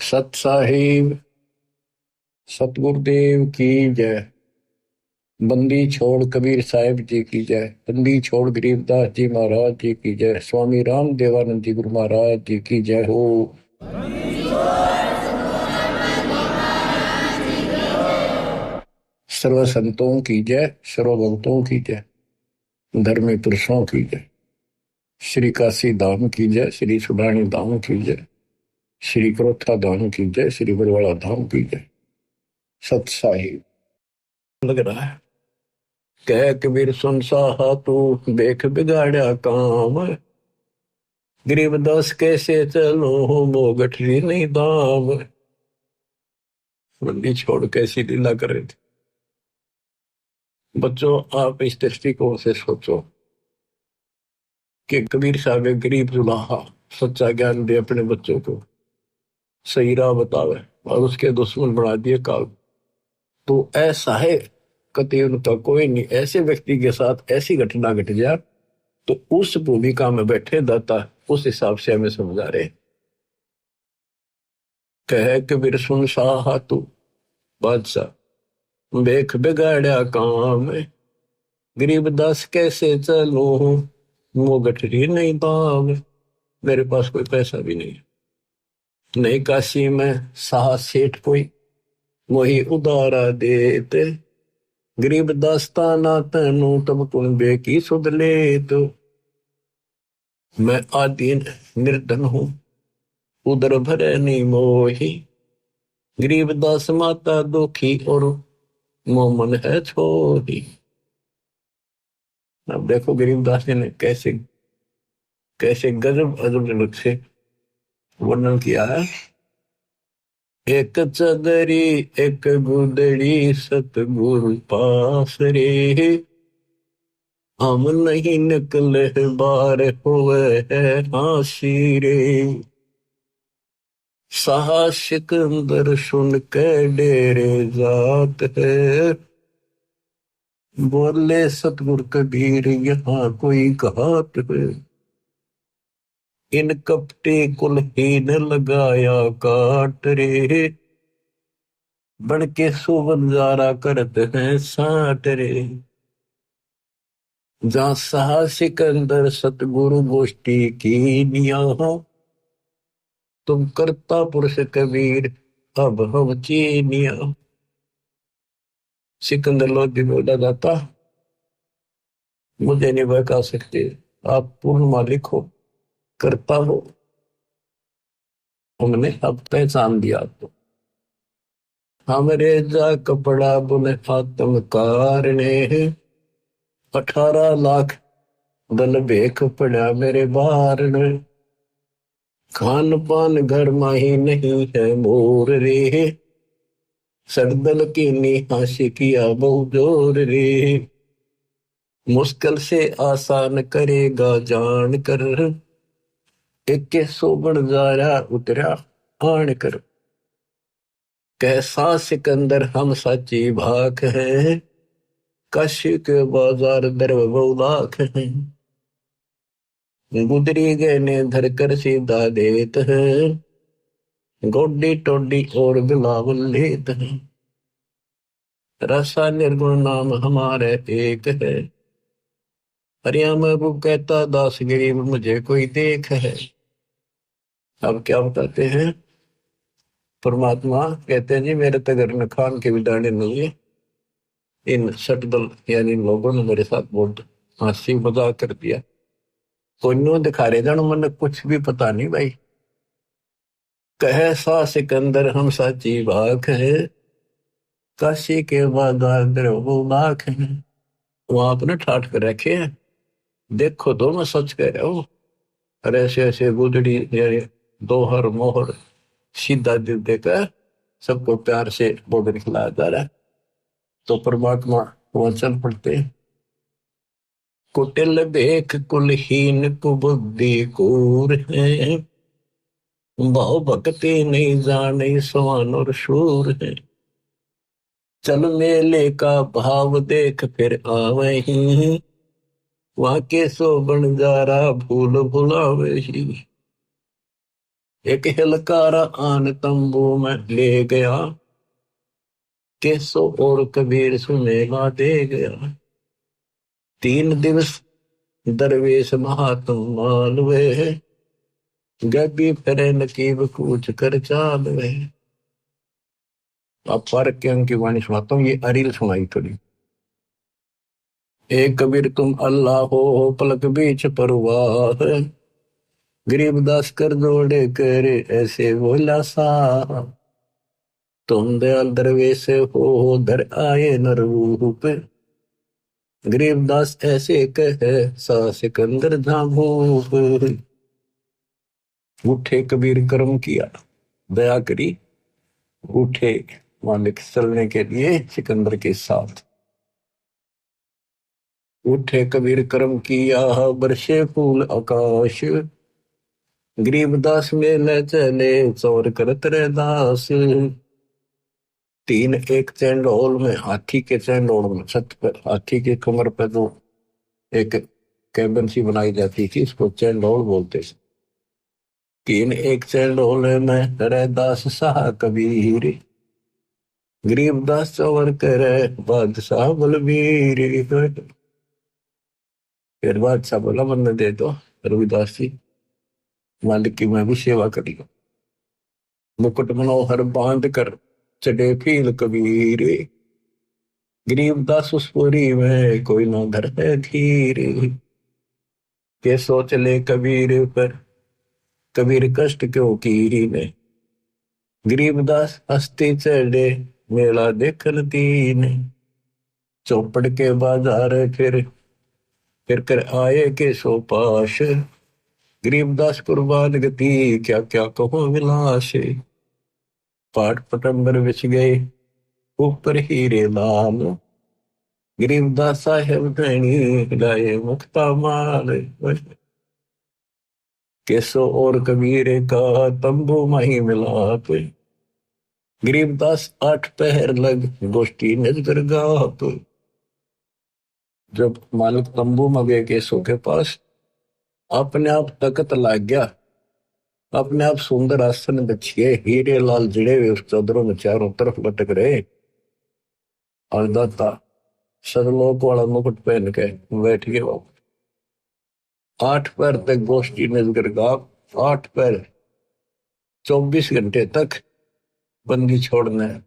सत साहिब सतगुरुदेव की जय। बंदी छोड़ कबीर साहिब जी की जय। बंदी छोड़ गरीबदास जी महाराज जी की जय। स्वामी राम देवानंद जी गुरु महाराज जी की जय हो। सर्व संतों की जय, सर्व भक्तों की जय, धर्मी पुरुषों की जय। श्री काशी धाम की जय, श्री सुडानी धाम की जय, श्री क्रोथा धाम की जय, श्री बरवाड़ा धाम की जय। सत साहिब लग रहा है। कह कबीर सुन साहा तू देख बिगाड़ा काम, गरीबदास कैसे चलो मोगठरी नहीं दाम। बंदी छोड़ कैसी लीला कर रहे थे। बच्चों, आप इस दृष्टिकोण से सोचो कि कबीर साहब एक गरीब दुल्हा सच्चा ज्ञान दे अपने बच्चों को, सही राह बतावे, और उसके दुश्मन बना दिए काल। तो ऐसा है कति उनका कोई नहीं। ऐसे व्यक्ति के साथ ऐसी घटना घट जाए तो उस भूमिका में बैठे दाता उस हिसाब से हमें समझा रहे। कह कबीर सुन साहा तू बादशाह देख बिगाड़ा काम, गरीबदास कैसे चलो मोगठरी नहीं दाम। मेरे पास कोई पैसा भी नहीं, नहीं काशी में साहा सेठ कोई वही उदारा देते। गरीब दास्ताना तनु तब तुम बेकी सुध ले। तो मैं आदि निर्धन हूं, उदर भरे नहीं मोही। गरीब दास माता दुखी और मोमन है छोही। अब देखो गरीबदास जी ने कैसे कैसे गजब अजब से वर्णन किया है। एक चदरी एक गुदड़ी सतगुरु पास रे, हम नहीं निकले बार हुए है हासी रे। साहा सिकंदर सुन के डेरे जात है, बोले सतगुरु कबीर यहाँ कोई घात है। इन कपटे कुलहीन लगाया काट रे, बन के सुबंजारा करते हैं साठ रे। जहाँ साहा सिकंदर सतगुरु गोष्ठी की निया हो, तुम करता पुरुष कबीर अब हम चीनिया। सिकंदर लोधी बोला जाता, मुझे नहीं बहका सकते, आप पूर्ण मालिक हो, करता हो, हमने अब पहचान दिया। तो हमरे जा कपड़ा बुने आत्मकार ने, 18 लाख दल भेख पड़ा मेरे बार ने। खान पान घर माही नहीं है मोर रे, सरदल की निहाशी किया बहु जोर रे। मुश्किल से आसान करेगा जान कर, एक के सोबन जारा उतरा आन कर। कैसा सिकंदर हम सच्ची भाख है, काशी के बाजार दरब बहु लाख है। गुदरी गए ने धर कर सीधा देत है, गोडी टोडी और बिलावल लेत है। रसा निर्गुण नाम हमारे एक है, हरिया महबूब कहता दास गरीब मुझे कोई देख है। अब क्या बताते हैं परमात्मा, कहते हैं जी मेरे तगर न खान के भी दाने नहीं है। इन सटदल यानी इन लोगों ने मेरे साथ बहुत हंसी मजाक कर दिया। कोई नो दिखा रहे जानो मन कुछ भी पता नहीं भाई। कहे सा सिकंदर हम साची भाख है, काशी के बाजार दरबो लाख है। वहां अपने ठाठ कर रखे हैं, देखो तो मैं सच कह रहा हूँ। अरे ऐसे ऐसे गुदड़ी यानी दोहर मोहर सीधा दिल देकर सबको प्यार से बोल खिलाया जा रहा है। तो परमात्मा वचन पढ़ते हैं, कुटिल देख कुलहीन कुबुद्धि कूर है, भाव भक्ति नहीं जाने सवान और शूर है। चल मेले का भाव देख फिर आवे ही, वहां के सो बन जा रहा भूल भुलावे ही। एक हिलकारा आन तंबू में ले गया, केसो और कबीर सुनेगा दे गया। 3 दिवस दरवेश महात्म मालवे, गबी फिरे नकीब कूच कर चालवे। अब फर्क के अंक की वाणी सुनाता हूँ, ये अरील सुनाई थोड़ी। एक कबीर तुम अल्लाह हो पलक बीच परवाह, गरीबदास कर जोड़े कर ऐसे बोला सा। तुम दयाल दरवेश हो धर आए न रूप, गरीबदास ऐसे कहे सा सिकंदर झामूप। उठे कबीर कर्म किया दया करी, उठे मालिक चलने के लिए सिकंदर के साथ। उठे कबीर कर्म किया बरसे फूल आकाश, गरीबदास में न चले चौर करत रे दास। 3 एक चैंडोल में, हाथी के चैंडोल में, छत पर हाथी के कमर पर जो एक कैबिन सी बनाई जाती थी, इसको चैंडोल बोलते थे। 3 एक चैंडोल में रैदास शाह कबीर, गरीबदास चौर करे बादशाह बलबीर। फिर बादशाह बोला मन दे दो रविदास जी, मालिक की मैं भी सेवा करी। मुकुट मनोहर बांध कर चढ़े फील कबीर, गरीबदास उस पुरी में कोई ना घर है धीर। के सोच ले कबीर पर कबीर कष्ट क्यों कीरी ने, गरीबदास हस्ती चढ़े मेला देखन दीन। चौपड़ के बाजार फिर कर आए के सो पाश, गरीबदास कुर्बान गति क्या क्या कहो विलास। पाठ पटंबर बिछ गए ऊपर हीरे लाल, गरीबदास साहेब धनी लाए मुक्ता माल। केसो और कबीर का तंबू मही मिलाप, गरीबदास 8 पहर लग गोष्ठी नजर गाप। जब मालिक तंबू में गए केसो के पास, अपने आप तकत लाग गया, अपने आप सुंदर आसन बिछिए हीरे लाल जड़े हुए उस चादरों में चारों तरफ लटक रहे। और दाता सदलोक वाला मुकुट पहन के बैठ गए वो। 8 पैर तक गोष्ठी नजर गाप, 8 पैर 24 घंटे तक बंदी छोड़ना है।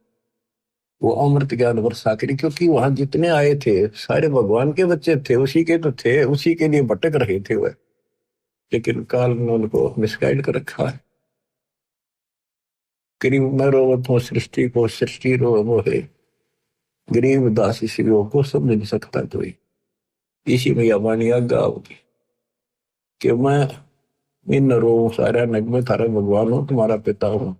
वो अमृत ज्ञान वर्षा करी, क्योंकि वहां जितने आए थे सारे भगवान के बच्चे थे, उसी के तो थे, उसी के लिए भटक रहे थे वह। लेकिन काल ने उनको मिसगाइड कर रखा है। गरीब मैं रोवत हूँ सृष्टि को, सृष्टि रो वो है, गरीब दास इसी रोग को समझ नहीं सकता कोई। इसी में वाणी आज्ञा होगी कि मैं इन रो सारा नग में थारा भगवान हूँ, तुम्हारा पिता हूँ,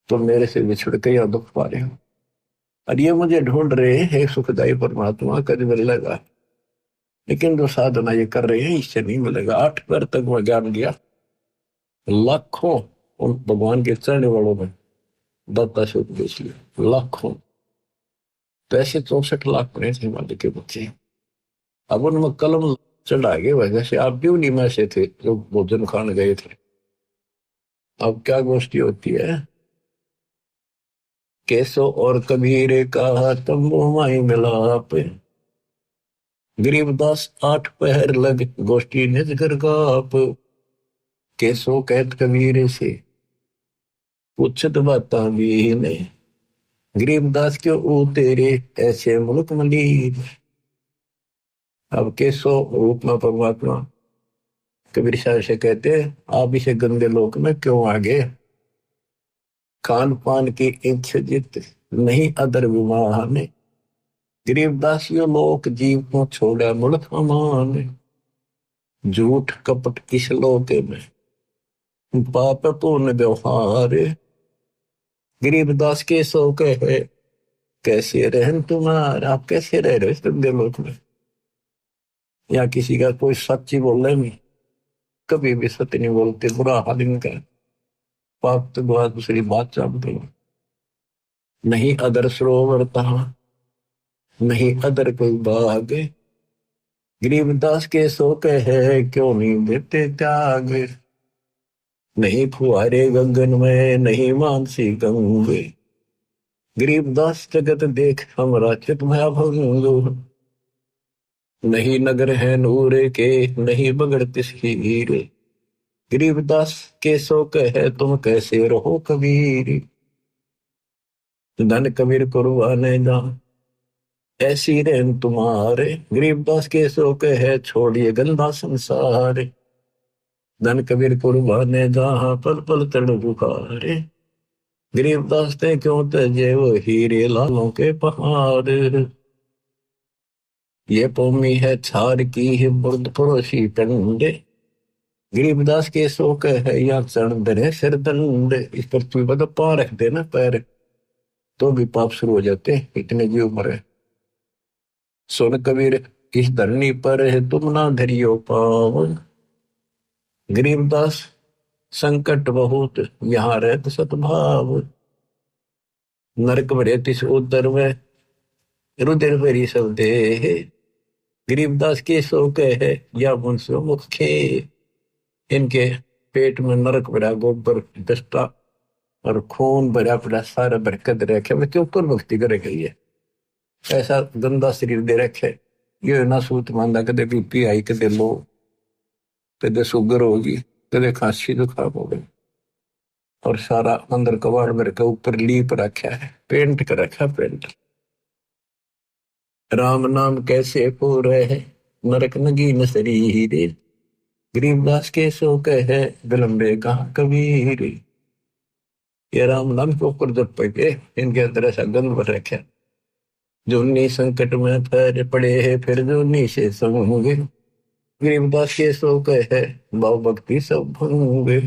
तो मेरे से बिछड़ के या दुख पा रहे हो, और ये मुझे ढूंढ रहे हैं सुखदाई परमात्मा, कद मिलेगा। लेकिन जो साधना ये कर रहे हैं इससे नहीं मिलेगा। 8 पैर तक वह ज्ञान दिया, लाखों उन भगवान के चढ़ने वालों में दत्ता से उपदेश लिया, लाखों। तो ऐसे 64 लाख बने थे मालिक के बच्चे। अब उनमें कलम चढ़ा गए वजह से आप भी उन्हीं में से थे जो भोजन खाने गए थे। अब क्या गोष्ठी होती है, केसो और कबीर का तंबू माई मिलाप, गरीबदास 8 पहर लग गोष्ठी निज घर गाप। केसो कहत कबीर से पूछत बाता भी ने, गरीबदास क्यों ओ तेरे ऐसे मुल्क मलीन। अब केसो रूप में परमात्मा कबीर साहब से कहते हैं आप इसे गंदे लोक में क्यों आ गए। खान पान की इच्छ जित नहीं अदर विमान, गरीबदास यो लोक जीव को छोड़ा मुल्क अमान। झूठ कपट इस लोक में पाप पूर्ण व्यवहार, गरीबदास के सो कहे कैसे रहन तुम्हारा। आप कैसे रह रहे हो इस गंदे लोक में, या किसी का कोई सच्ची बोल रहे नहीं, कभी भी सत्य नहीं बोलते, बुरा हाल इनका, पाप तो बहुत दूसरी बात जानते हैं। नहीं अदर सरोवर तहा नहीं अदर कोई बाग, गरीबदास के सो कहे क्यों नहीं देते त्याग। नहीं फुहारे गगन में, नहीं मानसी गंगे। गरीबदास जगत देख हमरा चित भया भंग। नहीं नगर है नूर के, नहीं बगड़ तिसकी हीरे। गरीबदास के सो कहे तुम कैसे रहो कबीर। धन कबीर कुरबाने जा, ऐसी रेन तुम्हारे। गरीबदास के सो कहे छोड़िए गंदा संसार। धन कबीर कुरबाने जहां पल पल तड़ बुखारे। गरीबदास ने क्यों तजे वो हीरे लालों के पहाड़। ये पौमी है छार की है बुर्द पड़ोसी टंडे। गरीबदास के शोक है या चरण धरे सिर दंड। इस पृथ्वी पर तो पांव रख देना पैर, तो भी पाप शुरू हो जाते हैं, इतने जीव मरे। सुन कबीर इस धरनी पर है तुम ना धरियो पाव। गरीबदास संकट बहुत यहाँ रहत सतभाव। नरक भरे तिस उदर में, रुधिर भरी सब देह। गरीबदास के शोक है या मुंसो मुखे। इनके पेट में नरक भरा गोबर दस्ता और खून भरा पड़ा सारा बरकत रखे। मैं क्यों ऊपर भक्ति करे गई है, ऐसा गंदा शरीर दे रखे। ये ना सूत मांदा, कदे बीपी आई, कदे लो, कदे शुगर होगी, कदे खांसी जुकाम हो गई। और सारा अंदर कबाड़ भर के ऊपर लीप रखा है, पेंट कर रखा पेंट। राम नाम कैसे पूरे है, नरक नगीन शरीर। गरीबदास के शोक है विलंबे कहाँ कबीर। ये राम नाम के ऊपर जब पे इनके अंदर ऐसा गंध भर रखा। जोनी संकट में पैर पड़े है, फिर जोनी से संगे। गरीबदास के शोक है भाव भक्ति सब भंगे।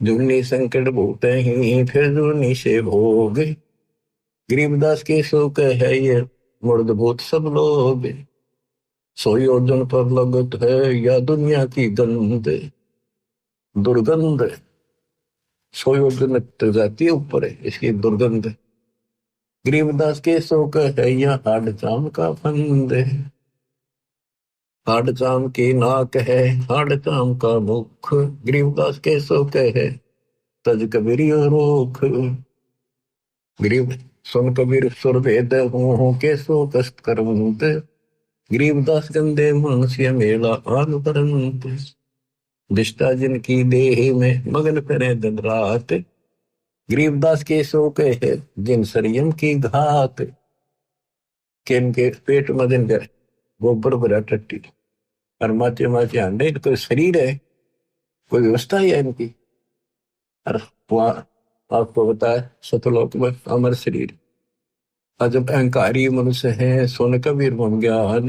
जोनी संकट भूत ही, फिर जोनी से भोग। गरीबदास के शोक है ये मुर्द भूत सब लोग। सोई अर्जुन पर लगत है या दुनिया की गंध दुर्गंध। सोई अर्जुन तक जाती है ऊपर है इसकी दुर्गंध। गरीबदास के शोक है या हाड चाम का फंद। हाड चाम की नाक है, हाड चाम का मुख। गरीबदास के शोक है तज कबीर रोख। गरीब सुन कबीर सुर भेद हो के सो कष्ट करवंत। गरीबदास गंदे मनुष्य मेला आन परंत। दिष्टा जिनकी देह में मगन करे दिन रात। गरीबदास के शोक है जिन संयम की घात। के इनके पेट में दिन गोबर भरा टट्टी और माचे माचे अंडे। कोई शरीर है, कोई व्यवस्था है इनकी। और वहाँ आपको बताया सतलोक में अमर शरीर। और जब अहंकारी मनुष्य है सोन कबीर मन ज्ञान।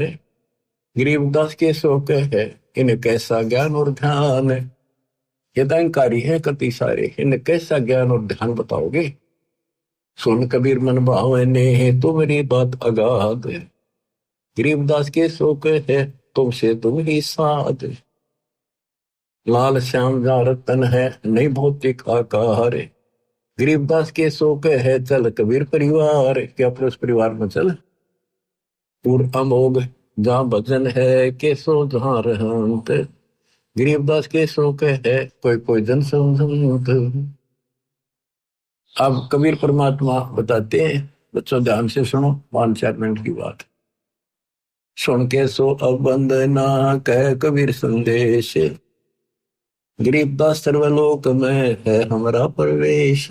गरीबदास के शोक है इन्हें कैसा ज्ञान और ध्यान। ये अहंकारी है कति सारे, इन्हें कैसा ज्ञान और ध्यान बताओगे। सुन कबीर मन भावने तो मेरी बात अगाध। गरीबदास के शोक है तुमसे तुम ही साध। लाल श्याम जा रतन है नहीं भौतिक आकार। गरीबदास के शोक है चल कबीर परिवार के, अपने उस परिवार में चल। पूर्ण अमोघ जहाँ भजन है के सो जहाँ रहंत। गरीबदास के शोक है कोई कोई जन संत। अब कबीर परमात्मा बताते हैं, बच्चों ध्यान से सुनो, 5-4 मिनट की बात। सुन के सो अब बंदना कह कबीर संदेश। गरीबदास सर्वलोक में है हमारा प्रवेश।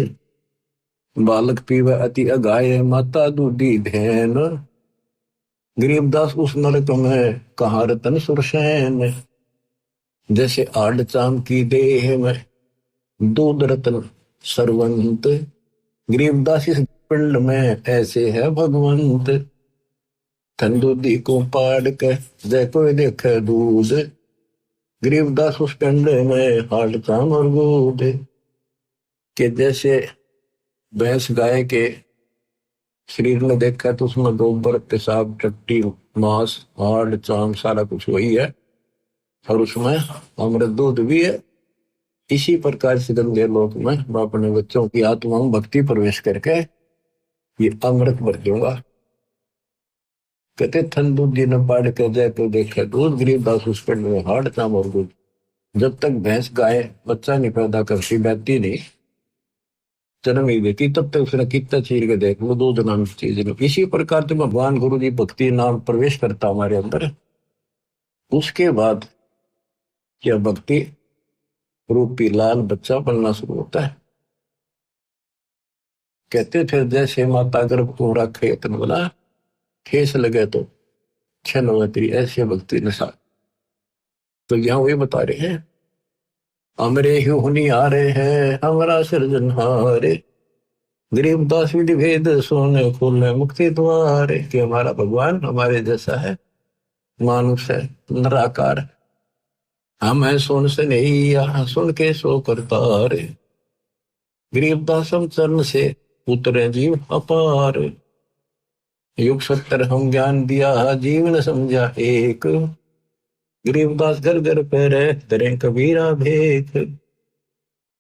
बालक पीवे अति अगाय माता दूधी धैन। गरीबदास उस नरक में कहाँ रतन सुरसैन। जैसे आड़ चाम की देह में दूध रतन सरवंत। गरीबदास इस पिंड में ऐसे है भगवंत। तंदूदी को पाड़ के जय कोई देखे दूध। गरीबदास उस पिंड में हाड़ चाम और दूध के जैसे भैंस गाय के शरीर में देखा तो उसमें गोबर पेशाब टट्टी मांस हाड़ चाम सारा कुछ वही है, और उसमें अमृत दूध भी है। इसी प्रकार से गंदे लोक में मैं अपने बच्चों की आत्मा में भक्ति प्रवेश करके ये अमृत भर दूंगा। कहते थन दूध न पाड़ के जाए तो देखे दूध। गरीबदास उस पिंड में हाड़ चाम और दूध जब तक भैंस गाय बच्चा नहीं पैदा करती, बैठती नहीं, जन्म ही देती, तब तक उसने कितना चीर के देख लो, दूध नाम की चीज नहीं। इसी प्रकार से भगवान गुरु जी भक्ति नाम प्रवेश करता हमारे अंदर, उसके बाद यह भक्ति रूपी लाल बच्चा बनना शुरू होता है। कहते थे जैसे माता गर्भ को रखे तन बोला, ठेस लगे तो छन हो तेरी, ऐसे भक्ति नशा। तो यहाँ वही बता रहे हैं, हमरे ही हुनी आ रहे हैं हमारा सृजनहारे, गरीबदास विधि भेद सोने खोलने मुक्ति द्वारे। कि हमारा भगवान हमारे जैसा है, मानुष है, निराकार। हम है सुन से नहीं यहाँ सुन के सो करता रे, गरीबदास हम चरण से उतरे जीव अपार। युग 70 हम ज्ञान दिया जीवन समझा एक, गरीबदास घर घर पे रहे तरे कबीरा भेख।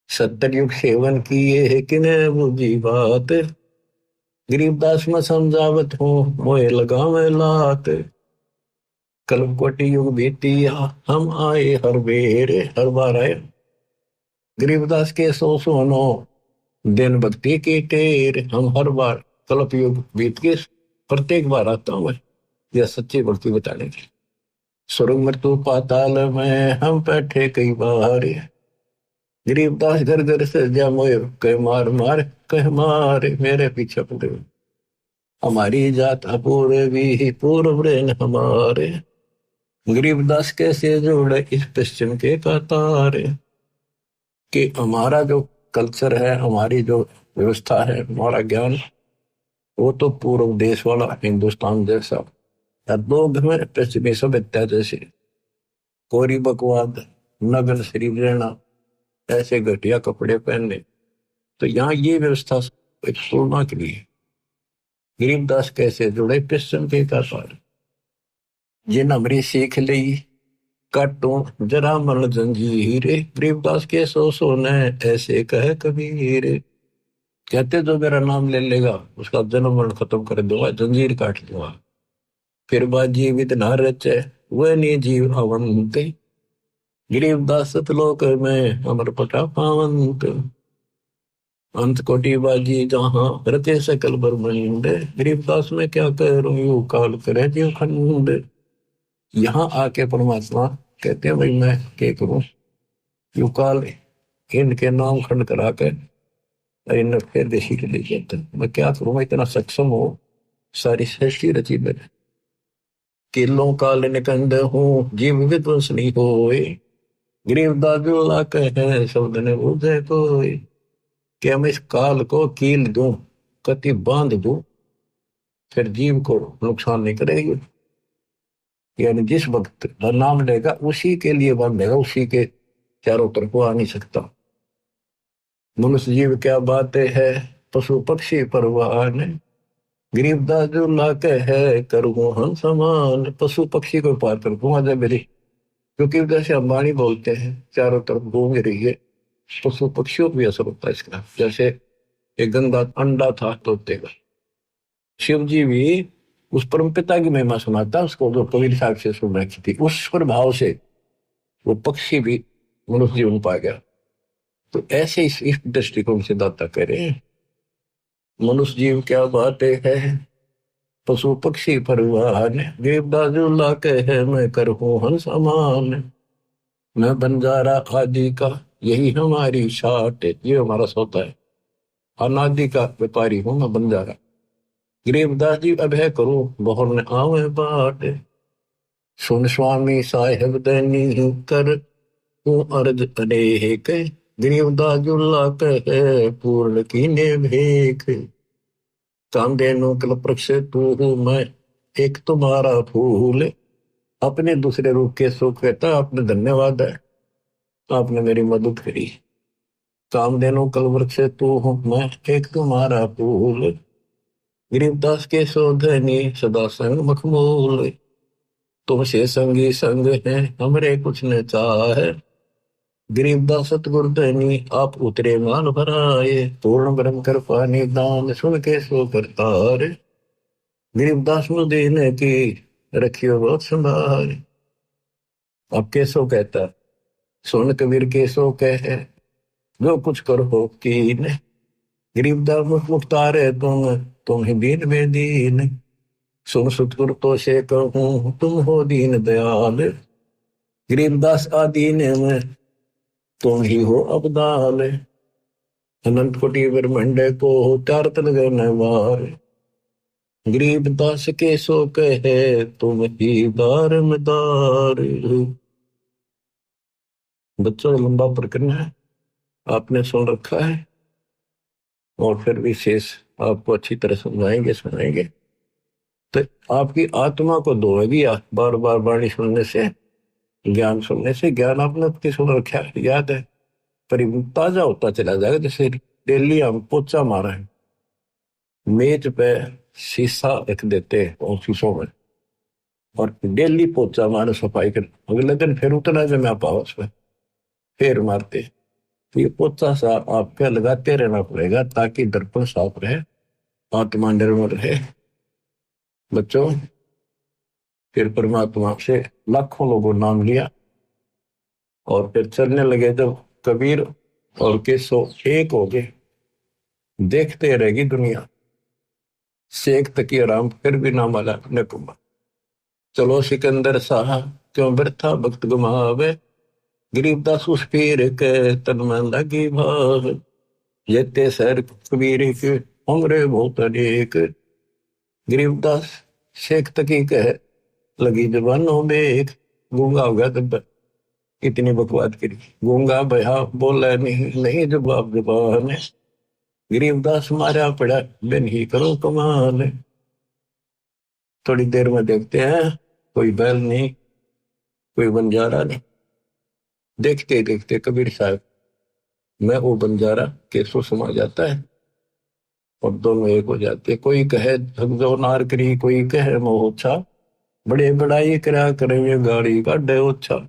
70 युग सेवन किए है किने बुझी बात, गरीबदास में समझावत हूँ मोए लगावे लात। कल्प कोटि युग बीतिया हम आए हर बेर, हर बार आए। गरीबदास के सो सोनो दिन भक्ति की टेर, हम हर बार कल्प युग बीत के प्रत्येक बार आता हूँ मैं यह सच्ची भक्ति बताने की। स्वर्ग मृत्यु पाताल में हम बैठे कई बार, गरीबदास घर घर से जा मोए कह मार मार, कह मार मेरे पीछे पड़े। हमारी जात अपूर्वी पूर्व रेन हमारे, गरीबदास कैसे जोड़े इस पश्चिम के कतार। कि हमारा जो कल्चर है, हमारी जो व्यवस्था है, हमारा ज्ञान, वो तो पूर्व देश वाला हिंदुस्तान जैसा, या लोग हमें पश्चिमी सभ्यता जैसे कोरी बकवाद, नग्न शरीर रहना, ऐसे घटिया कपड़े पहनने। तो यहाँ ये व्यवस्था एक तुलना के लिए, गरीबदास कैसे जुड़े पश्चिम के कतार। जिन हमरी सीख ली काटो जरा मन जंजीर, गरीबदास के सो सोने ऐसे कहे कबीर। कहते जो मेरा नाम ले लेगा उसका जन्म मरण खत्म कर दूंगा, जंजीर काट दूंगा। फिर बात जीवित न रचे वह नहीं जीव अवंत, गरीबदास सतलोक में अमर पटा पावंत। अंत कोटि बाजी जहां रचे सकल ब्रह्मांड, गरीबदास में क्या करूं यू काल करे जीव खंड। यहाँ आके परमात्मा कहते हैं भाई मैं क्या करूं, यू काल इनके नाम खंड करा कर इन फिर देशी के लिए कहते हैं। मैं क्या करूं, मैं इतना सक्षम हो, सारी सृष्टि रची मैंने। किलों काल निकंद हूँ जीव विध्वंस नहीं होए, गरीबदास जो कहे शब्द ने बुझे कोई। क्या मैं इस काल को कील दूं, कति बांध दूं, फिर जीव को नुकसान नहीं करेगी। यानी जिस वक्त नाम लेगा उसी के लिए बांधेगा, उसी के चारों तरफ को आ नहीं सकता। मनुष्य जीव क्या बातें है पशु पक्षी परवान, गरीबदास जो लाके है करूँ हम समान। पशु पक्षी को पार कर दूंगा जब मेरी, क्योंकि जैसे अंबानी बोलते हैं चारों तरफ घूम रही है, पशु पक्षियों को भी असर होता है इसका। जैसे एक गंदा अंडा था तोते का, शिव जी भी उस परम पिता की महिमा सुनाता उसको, जो कबीर साहब से सुन रखी थी, उस प्रभाव से वो पक्षी भी मनुष्य जीवन पा गया। तो ऐसे इस दृष्टिकोण से दाता कह रहे हैं, मनुष्य जीव क्या बातें है पशु पक्षी परवान, देवदाजुल्ला कहे मैं करहूं हंस अमान। मैं बंजारा आदि का यही हमारी शाट, ये हमारा सौदा है, अनादि का व्यापारी हूं मैं बंजारा। गरीबदास जी अभय करो बहुर ने आवे बाट, सुन स्वामी साहेब दैनी कर तू अर्ज अनेक, गरीबदास जुल्ला कहे पूर्ण कीने भेख। कामधेनु कल्पवृक्ष तू हूँ मैं एक तुम्हारा फूल, अपने दूसरे रूप के सुख कहता आपने धन्यवाद है, आपने मेरी मदद करी। कामधेनु कल्पवृक्ष तू हूँ मैं एक तुम्हारा फूल, गरीबदास के शोधनी सदा संग मखमूल। तुमसे संगी संग है हमरे कुछ न चाहे, गरीबदास सतगुरु धनी आप उतरे मान भराए। पूर्ण ब्रह्म कृपा निदान सुन के सो करतार, गरीबदास मुझ देने की रखियो बहुत संभाल। अब कैसो कहता सुन कबीर के सो कहे, जो कुछ करो कीन, गरीबदास मुख मुख्तार तुम ही दीन में दीन। सुन सतगुरु तो से कहूँ, तुम हो दीन दयाल, गरीबदास आदीन में तुम ही हो अबदाल। अनंत कोटि ब्रह्मांड को चार तन गगन वार, गरीबदास के सो कहे, तुम ही दारमदार। बच्चों लंबा प्रकरण है, आपने सुन रखा है, और फिर भी शेष आपको अच्छी तरह समझाएंगे सुनाएंगे। तो आपकी आत्मा को धोएगी बार बार वाणी सुनने से, ज्ञान सुनने से। ज्ञान आपने अपनी सुन रखा है, याद है, पर ये ताजा होता चला जाएगा। जैसे डेली हम पोचा मारा है, मेज पे शीशा रख देते हैं ऑफिसों में, और डेली पोचा मारे सफाई कर, अगले दिन फिर उतना जमा पाओ उसमें, फिर मारते। तो ये पोचा सा आपके लगाते रहना पड़ेगा, ताकि दर्पण साफ रहे, आत्मा निर्मल रहे। बच्चों, फिर परमात्मा से लाखों लोगों नाम लिया, और फिर चलने लगे जब कबीर और केशव एक हो गए। देखते रहेगी दुनिया, शेख तकी आराम फिर भी ना माला अपने कुमा। चलो सिकंदर साह क्यों व्यर्था भक्त गुमावे, गरीबदास उस पीर के तन में लगी भाव। जेते सर कबीर के उम्र बहुत अनेक, गरीबदास शेख तकी कह लगी जबानों में एक। गूंगा हो गया तब इतनी बकवाद करी, गूंगा भया बोला नहीं जवाब जबान, गरीबदास मारा पड़ा बिन ही करो कमाल। थोड़ी देर में देखते हैं कोई बैल नहीं, कोई बंजारा नहीं। देखते देखते कबीर साहब मैं वो बंजारा केसो समा जाता है, और दोनों एक हो जाते। कोई कहे झगजो नार करी, कोई कहे मोहछा, बड़े बड़ाई करा करे गाड़ी काटे ओछा।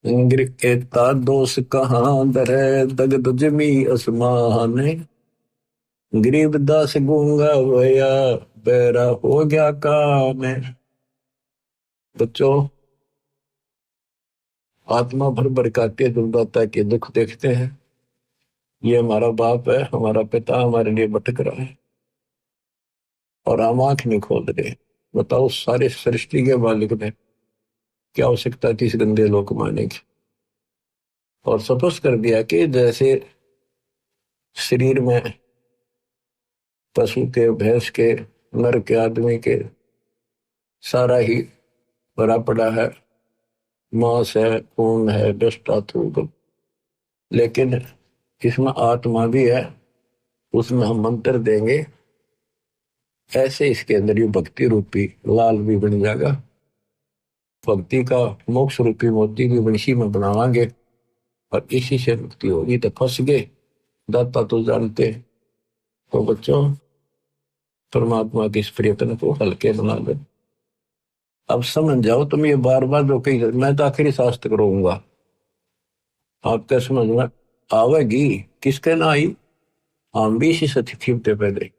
इंग्र के दोष कहाँ दरे दगद जमी असमान, गरीबदास गूंगा होया बेरा हो गया काम। बच्चों, आत्मा भर भरकाते दुर्दाता के दुख देखते हैं। ये हमारा बाप है, हमारा पिता हमारे लिए भटक रहा है, और हम आंख नहीं खोल रहे। बताओ, सारे सृष्टि के मालिक ने क्या आवश्यकता थी इस गंदे लोक मारने की। और सपोज कर दिया कि जैसे शरीर में पशु के, भैंस के, नर के, आदमी के सारा ही भरा पड़ा है, मांस है, खून है, डस्ट थूक, लेकिन इसमें आत्मा भी है। उसमें हम मंत्र देंगे, ऐसे इसके अंदर ये भक्ति रूपी लाल भी बन जाएगा। भक्ति का मोक्ष रूपी मोती भी वंशी में बनावांगे, और इसी से मुक्ति होगी। तो फंस गए, दाता तो जानते। तो बच्चों, परमात्मा के इस प्रयत्न को हल्के बना दो। अब समझ जाओ तुम, ये बार बार जो कही मैं तो आखिरी शास्त्र करूंगा, आपके समझ में आवेगी। किसके ना आई, हम भी इसी सती थीपते पहले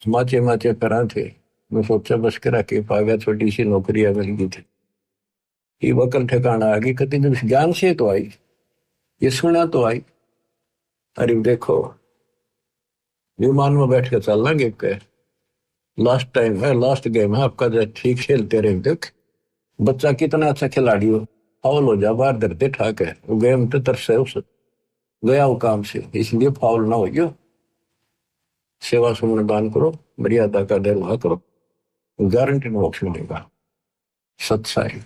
माचे माचे करा थे। मैं सोचा बस करा के पागा, छोटी सी नौकरियां मिल गई थी, ये वकल ठिकाना आ गई। कति जब ज्ञान से तो आई, ये सुना तो आई। अरे देखो, विमान में बैठ कर चल लेंगे, लास्ट टाइम है, लास्ट गेम है आपका, जो ठीक खेलते रहे। देख बच्चा कितना अच्छा खिलाड़ी हो, फाउल हो जा बाहर धरते ठाक है, वो गेम तो तरस है, उस गया वो काम से, इसलिए फाउल ना हो गया। सेवा सुमन दान करो, मर्यादा का निर्वाह करो, गारंटी मोक्ष मिलेगा। सत्साई।